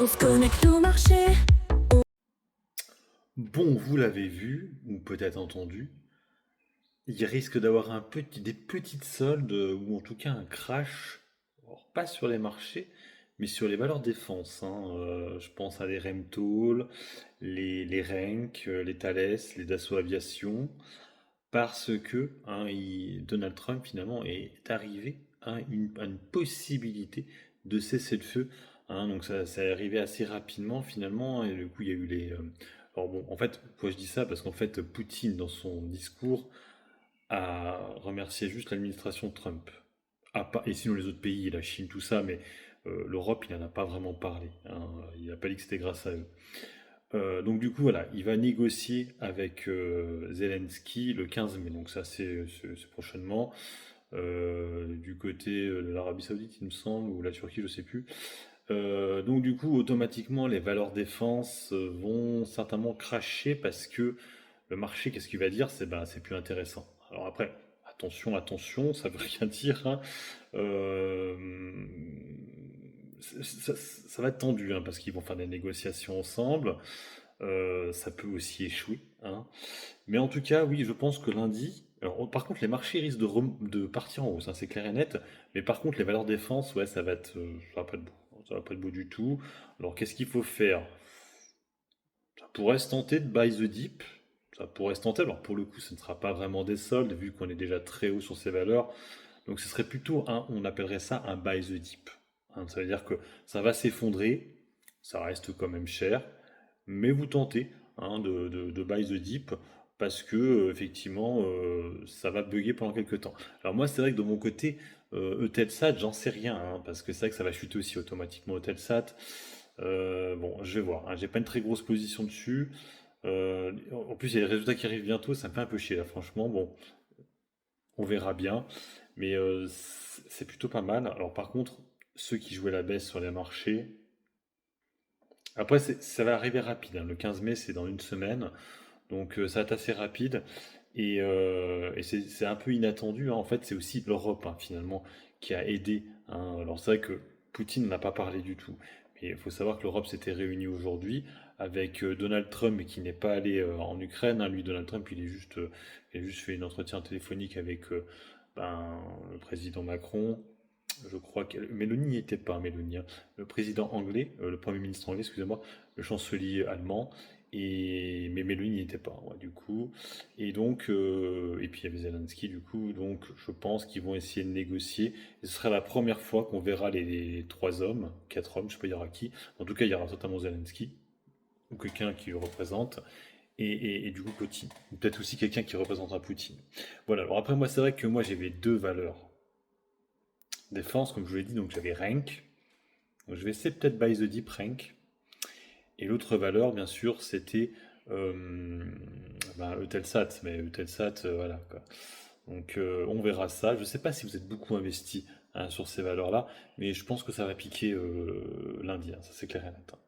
On se connecte au marché. Bon, vous l'avez vu, ou peut-être entendu, il risque d'avoir des petites soldes, ou en tout cas un crash, alors pas sur les marchés, mais sur les valeurs défense, hein. Je pense à les Remtol, les Renk, les Thales, les Dassault Aviation, parce que Donald Trump finalement est arrivé à une possibilité de cesser le feu, hein. Donc ça est arrivé assez rapidement finalement, et du coup il y a eu alors bon, en fait, pourquoi je dis ça? Parce qu'en fait, Poutine, dans son discours, a remercié juste l'administration Trump. Et sinon les autres pays, la Chine, tout ça, mais l'Europe, il n'en a pas vraiment parlé, hein. Il n'a pas dit que c'était grâce à eux. Donc du coup, voilà, il va négocier avec Zelensky le 15 mai. Donc ça, c'est prochainement. Du côté de l'Arabie Saoudite, il me semble, ou la Turquie, je sais plus. Donc du coup, automatiquement, les valeurs défense vont certainement cracher parce que le marché, qu'est-ce qu'il va dire? C'est plus intéressant. Alors après, attention, attention, ça veut rien dire, hein. Euh, ça va être tendu, hein, parce qu'ils vont faire des négociations ensemble. Ça peut aussi échouer, hein. Mais en tout cas, oui, je pense que lundi. Alors, par contre, les marchés risquent de partir en hausse, hein, c'est clair et net. Mais par contre, les valeurs défense, ouais, ça va pas être beau. Ça va pas être beau du tout. Alors, qu'est-ce qu'il faut faire? Ça pourrait se tenter de buy the dip. Ça pourrait se tenter. Alors, pour le coup, ce ne sera pas vraiment des soldes, vu qu'on est déjà très haut sur ces valeurs. Donc, ce serait plutôt on appellerait ça un buy the dip, hein. Ça veut dire que ça va s'effondrer. Ça reste quand même cher, mais vous tentez, hein, de buy the dip parce que effectivement ça va bugger pendant quelques temps. Alors moi c'est vrai que de mon côté Eutelsat j'en sais rien, hein, parce que c'est vrai que ça va chuter aussi automatiquement Eutelsat. Bon, je vais voir, hein, j'ai pas une très grosse position dessus. En plus il y a les résultats qui arrivent bientôt, ça me fait un peu chier là franchement. Bon, on verra bien, mais c'est plutôt pas mal. Alors par contre ceux qui jouaient la baisse sur les marchés, après, ça va arriver rapide, hein. Le 15 mai, c'est dans une semaine. Donc, ça va être assez rapide. Et c'est un peu inattendu, hein. En fait, c'est aussi l'Europe, hein, finalement, qui a aidé, hein. Alors, c'est vrai que Poutine n'a pas parlé du tout. Mais il faut savoir que l'Europe s'était réunie aujourd'hui avec Donald Trump, mais qui n'est pas allé en Ukraine, hein. Lui, Donald Trump, il a juste fait un entretien téléphonique avec le président Macron. Je crois que Mélanie n'y était pas, Mélanie, hein. Le président anglais, le premier ministre anglais, excusez-moi, le chancelier allemand, mais Mélanie n'y était pas, ouais, du coup. Et donc, et puis il y avait Zelensky, du coup. Donc, je pense qu'ils vont essayer de négocier. Et ce sera la première fois qu'on verra les trois hommes, quatre hommes, je sais pas, il y aura qui. En tout cas, il y aura totalement Zelensky ou quelqu'un qui le représente. Et du coup, Poutine. Ou peut-être aussi quelqu'un qui représentera Poutine. Voilà. Alors après, moi, c'est vrai que moi, j'avais deux valeurs défense, comme je vous l'ai dit, donc j'avais rank. Donc je vais essayer peut-être buy the deep rank. Et l'autre valeur, bien sûr, c'était euh, Eutelsat. Mais Eutelsat, voilà quoi. Donc on verra ça. Je ne sais pas si vous êtes beaucoup investi, hein, sur ces valeurs-là, mais je pense que ça va piquer lundi, hein, ça c'est clair et net, hein.